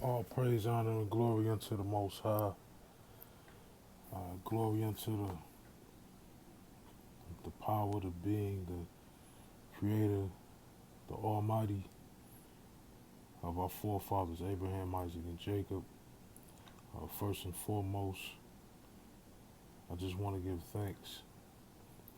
All praise, honor, and glory unto the Most High. Glory unto the power, the being, the creator, the almighty of our forefathers, Abraham, Isaac, and Jacob. First and foremost, I just want to give thanks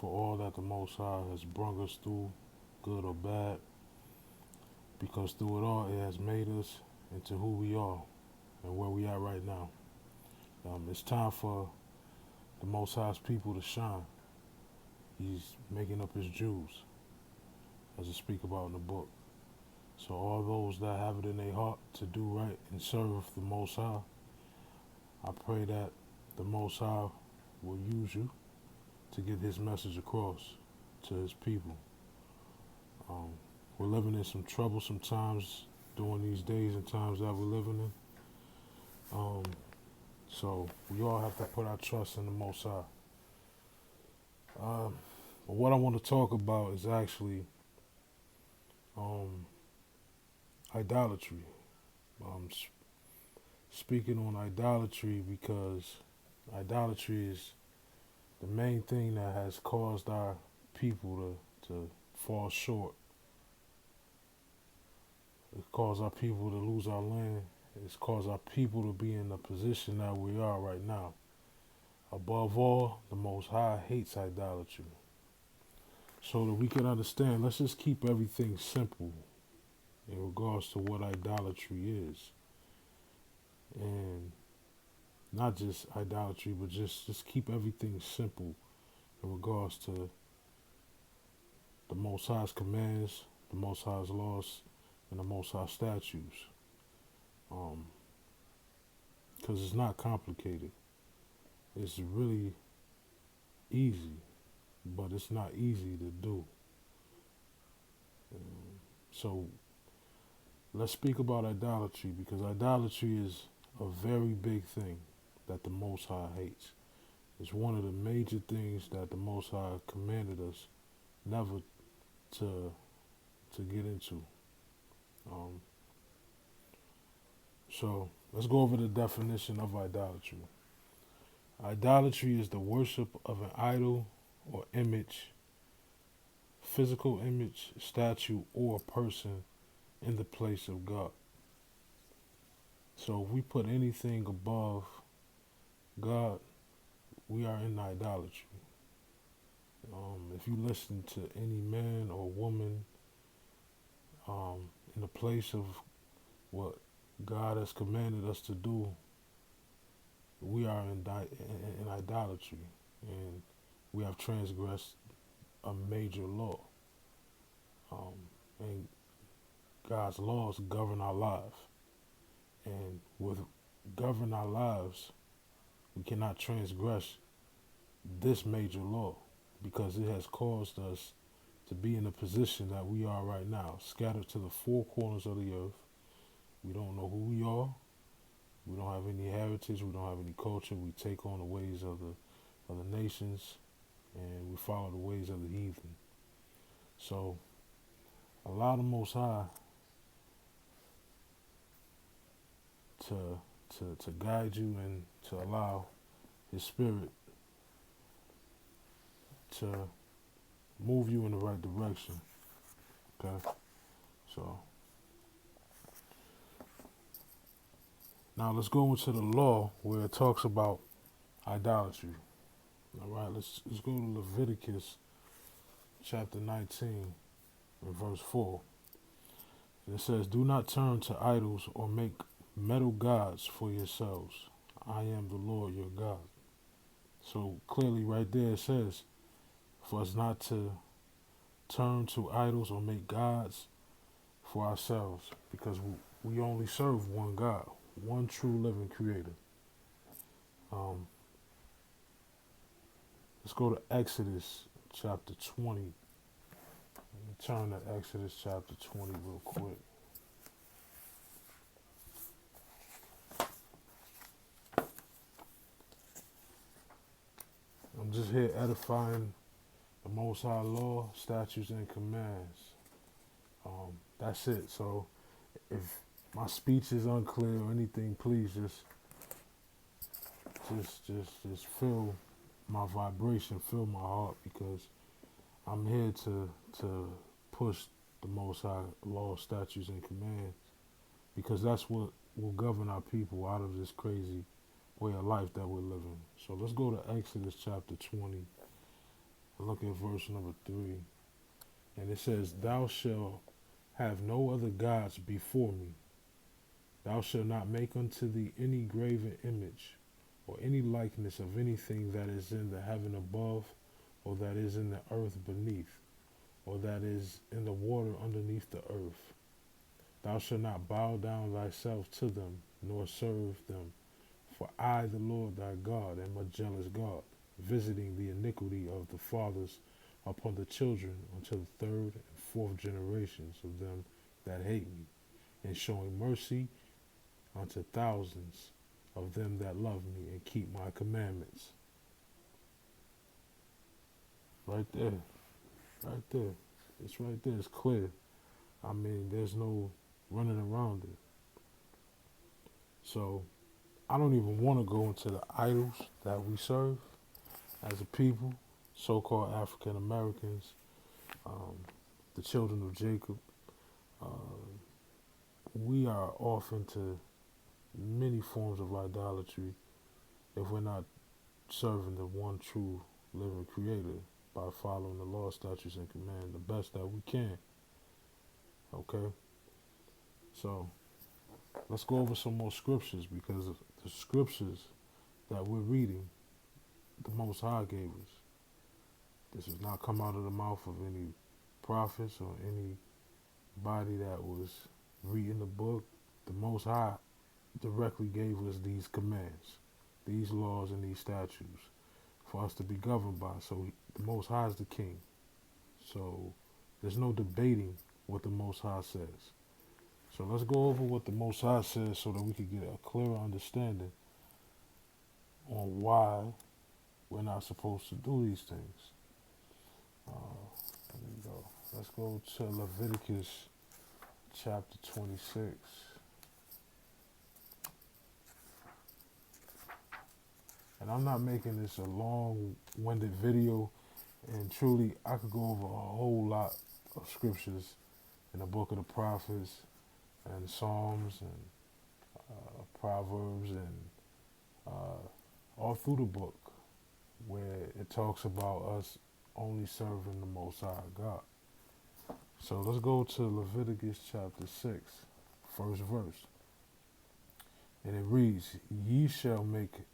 for all that the Most High has brought us through, good or bad, because through it all, it has made us into who we are and where we are right now. It's time for the Most High's people to shine. He's making up his Jews, as it speak about in the book. So all those that have it in their heart to do right and serve the Most High, I pray that the Most High will use you to get his message across to his people. We're living in some troublesome times during these days and times that we're living in. So we all have to put our trust in the Most High. But what I want to talk about is actually idolatry. Um, Speaking on idolatry because idolatry is the main thing that has caused our people to fall short. It caused our people to lose our land. It's caused our people to be in the position that we are right now. Above all, the Most High hates idolatry. So that we can understand, let's just keep everything simple in regards to what idolatry is. And not just idolatry, but just keep everything simple in regards to the Most High's commands, the Most High's laws, and the Most High statutes. Because it's not complicated. It's really easy, but it's not easy to do. So let's speak about idolatry, because idolatry is a very big thing that the Most High hates. It's one of the major things that the Most High commanded us never to get into. So let's go over the definition of idolatry. Idolatry is the worship of an idol or image, physical image, statue, or person in the place of God. So if we put anything above God, we are in idolatry. If you listen to any man or woman in the place of what God has commanded us to do, we are in idolatry, and we have transgressed a major law. And God's laws govern our lives. And with govern our lives, we cannot transgress this major law, because it has caused us to be in the position that we are right now, scattered to the four corners of the earth. We don't know who we are. We don't have any heritage. We don't have any culture. We take on the ways of the nations, and we follow the ways of the heathen. So allow the Most High to guide you, and to allow his spirit to move you in the right direction. Okay? So now let's go into the law where it talks about idolatry. All right, let's go to Leviticus chapter 19 and verse 4. And it says, "Do not turn to idols or make metal gods for yourselves. I am the Lord your God." So clearly right there it says for us not to turn to idols or make gods for ourselves, because we only serve one God, one true living creator. Let's go to Exodus chapter 20. Let me turn to Exodus chapter 20 real quick. I'm just here edifying the Most High law, statutes, and commands. That's it. So if my speech is unclear or anything, please just feel my vibration, feel my heart, because I'm here to push the Most High law, statutes, and commands, because that's what will govern our people out of this crazy way of life that we're living. So let's go to Exodus chapter 20 and look at verse number 3. And it says, "Thou shalt have no other gods before me. Thou shalt not make unto thee any graven image, or any likeness of anything that is in the heaven above, or that is in the earth beneath, or that is in the water underneath the earth. Thou shalt not bow down thyself to them, nor serve them. For I, the Lord thy God, am a jealous God, visiting the iniquity of the fathers upon the children unto the third and fourth generations of them that hate me, and showing mercy unto thousands of them that love me and keep my commandments." Right there. Right there. It's right there. It's clear. I mean, there's no running around it. So I don't even want to go into the idols that we serve as a people, so-called African Americans, the children of Jacob. We are off into many forms of idolatry if we're not serving the one true living creator by following the law, statutes, and command the best that we can. Okay? So let's go over some more scriptures, because the scriptures that we're reading, the Most High gave us. This has not come out of the mouth of any prophets or anybody that was reading the book. The Most High directly gave us these commands, these laws, and these statutes for us to be governed by. So the Most High is the king. So there's no debating what the Most High says. So let's go over what the Most High says so that we can get a clearer understanding on why we're not supposed to do these things. There we go. Let's go to Leviticus chapter 26. And I'm not making this a long-winded video, and truly I could go over a whole lot of scriptures in the book of the prophets and Psalms and Proverbs and all through the book, where it talks about us only serving the Most High God. So let's go to Leviticus chapter 6, first verse. And it reads, "Ye shall make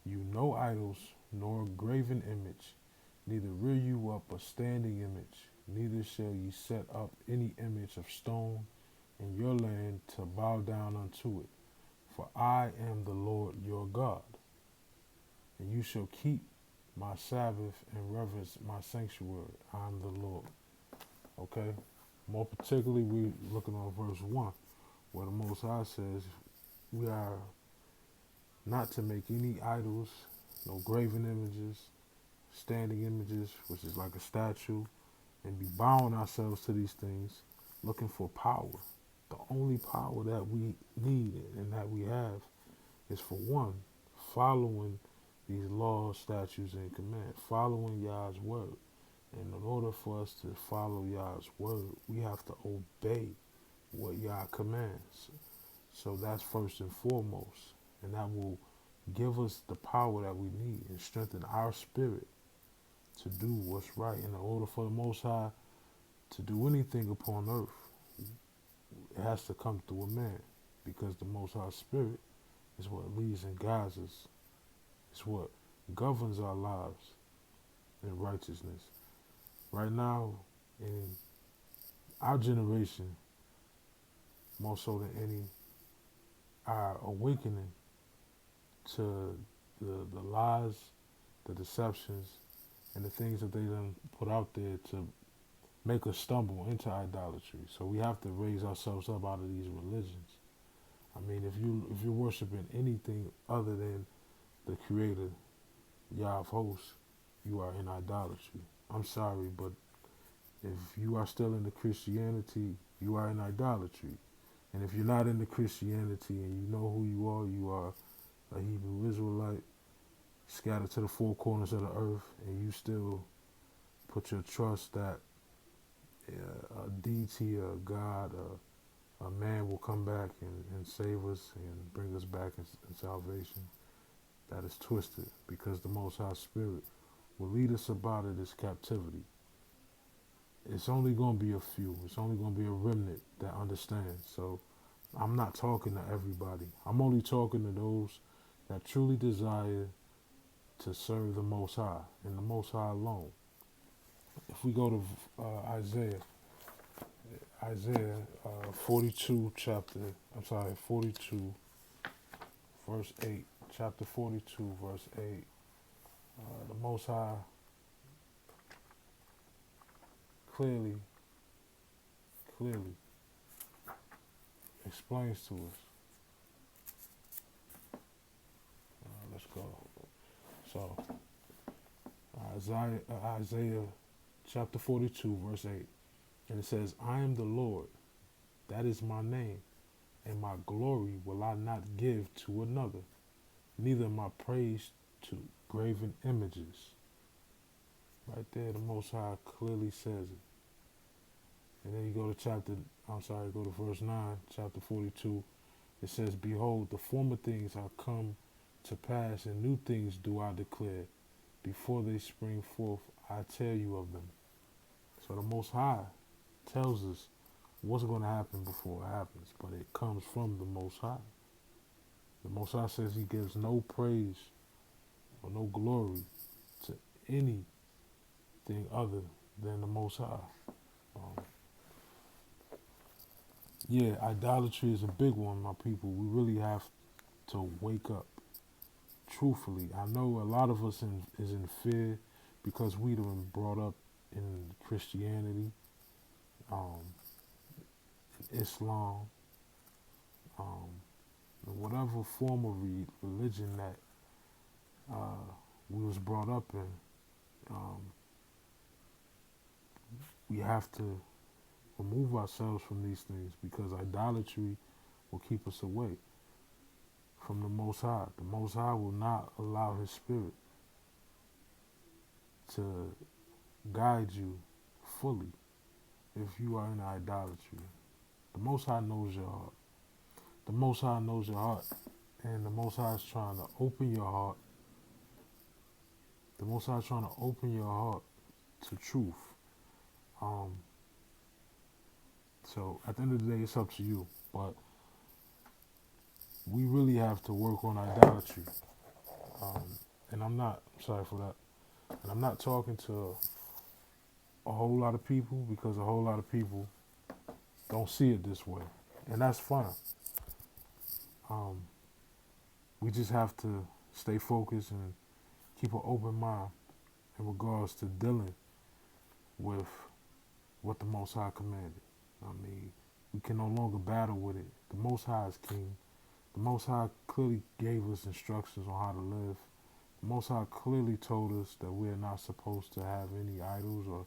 you no idols, nor graven image, neither rear you up a standing image, neither shall ye set up any image of stone in your land to bow down unto it. For I am the Lord your God. And you shall keep my Sabbath and reverence my sanctuary. I am the Lord." Okay? More particularly, we're looking on verse 1, where the Most High says we are not to make any idols, no graven images, standing images, which is like a statue, and be bowing ourselves to these things, looking for power. The only power that we need and that we have is, for one, following these laws, statutes, and commands, following Yah's word. And in order for us to follow Yah's word, we have to obey what Yah commands. So that's first and foremost. And that will give us the power that we need and strengthen our spirit to do what's right. In order for the Most High to do anything upon earth, it has to come through a man, because the Most High Spirit is what leads and guides us. It's what governs our lives in righteousness. Right now, in our generation, more so than any, are awakening to the lies, the deceptions, and the things that they done put out there to make us stumble into idolatry. So we have to raise ourselves up out of these religions. I mean, if you're worshiping anything other than the Creator, YHWH, you are in idolatry. I'm sorry, but if you are still into Christianity, you are in idolatry. And if you're not into Christianity and you know who you are a Hebrew Israelite scattered to the four corners of the earth, and you still put your trust that a deity, a God, a man will come back and save us and bring us back in salvation, that is twisted, because the Most High Spirit will lead us up out of this captivity. It's only going to be a few. It's only going to be a remnant that understands. So I'm not talking to everybody. I'm only talking to those that truly desire to serve the Most High and the Most High alone. If we go to Isaiah 42 42 verse 8, chapter 42 verse 8, the Most High clearly explains to us. Let's go. So Isaiah chapter 42 verse 8, and it says, I am the Lord, that is my name, and my glory will I not give to another, neither my praise to graven images. Right there, the Most High clearly says it. And then you go to go to verse 9, chapter 42. It says, behold, the former things are come to pass, and new things do I declare. Before they spring forth, I tell you of them. So the Most High tells us what's going to happen before it happens, but it comes from the Most High. The Most High says he gives no praise or no glory to anything other than the Most High. Yeah, idolatry is a big one, my people. We really have to wake up. Truthfully, I know a lot of us is in fear because we've been brought up in Christianity, Islam, whatever form of religion that we was brought up in. We have to remove ourselves from these things because idolatry will keep us away from the Most High. The Most High will not allow his spirit to guide you fully if you are in idolatry. The Most High knows your heart. The Most High knows your heart, and the Most High is trying to open your heart. The Most High is trying to open your heart to truth. So at the end of the day, it's up to you. But we really have to work on idolatry. And sorry for that. And I'm not talking to a whole lot of people because a whole lot of people don't see it this way. And that's fine. We just have to stay focused and keep an open mind in regards to dealing with what the Most High commanded. I mean, we can no longer battle with it. The Most High is king. The Most High clearly gave us instructions on how to live. The Most High clearly told us that we are not supposed to have any idols or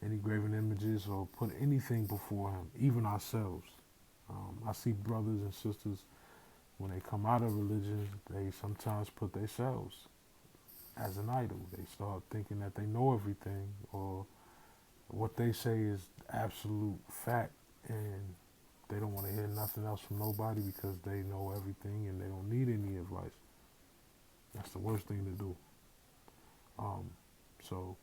any graven images or put anything before him, even ourselves. I see brothers and sisters, when they come out of religion, they sometimes put themselves as an idol. They start thinking that they know everything, or what they say is absolute fact, and they don't want to hear nothing else from nobody because they know everything and they don't need any advice. That's the worst thing to do. So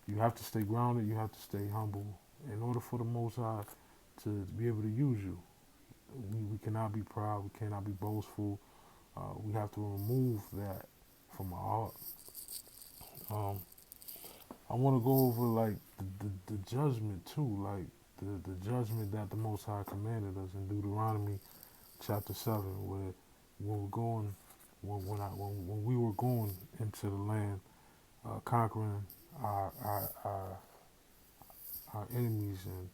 you have to stay grounded, you have to stay humble in order for the Most High to be able to use you. We cannot be proud, we cannot be boastful. We have to remove that from our heart. I want to go over like the judgment too, like the judgment that the Most High commanded us in Deuteronomy chapter 7, where when we were going into the land, conquering our enemies and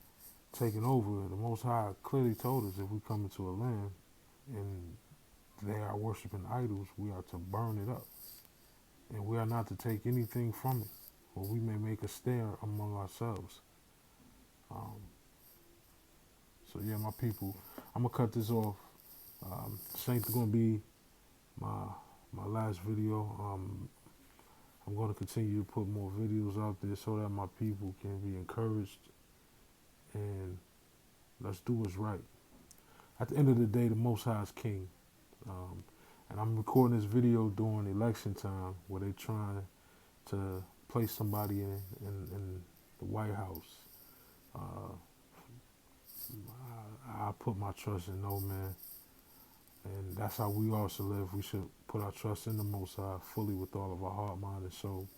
taking over, the Most High clearly told us if we come into a land and they are worshiping idols, we are to burn it up, and we are not to take anything from it, or we may make a snare among ourselves. So yeah, my people, I'm gonna cut this off. This ain't gonna be my my last video. I'm gonna continue to put more videos out there so that my people can be encouraged, and let's do what's right. At the end of the day, the Most High is King. Um, and I'm recording this video during election time where they trying to place somebody in the White House. Uh, I put my trust in no man, and that's how we all should live. We should put our trust in the Most High fully with all of our heart, mind, and soul.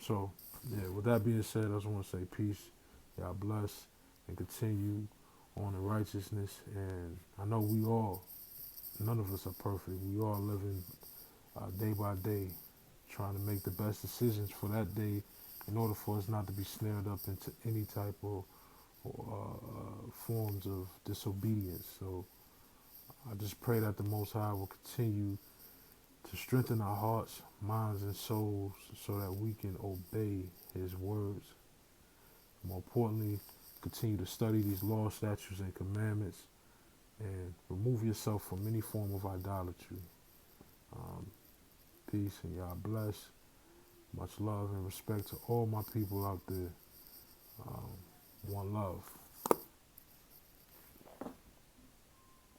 So, yeah, with that being said, I just want to say peace. Y'all bless and continue on in righteousness. And I know we all, none of us are perfect. We all living day by day, trying to make the best decisions for that day in order for us not to be snared up into any type of forms of disobedience. So I just pray that the Most High will continue to strengthen our hearts, minds, and souls so that we can obey His words. More importantly, continue to study these laws, statutes, and commandments, and remove yourself from any form of idolatry. Peace and y'all bless. Much love and respect to all my people out there. One love.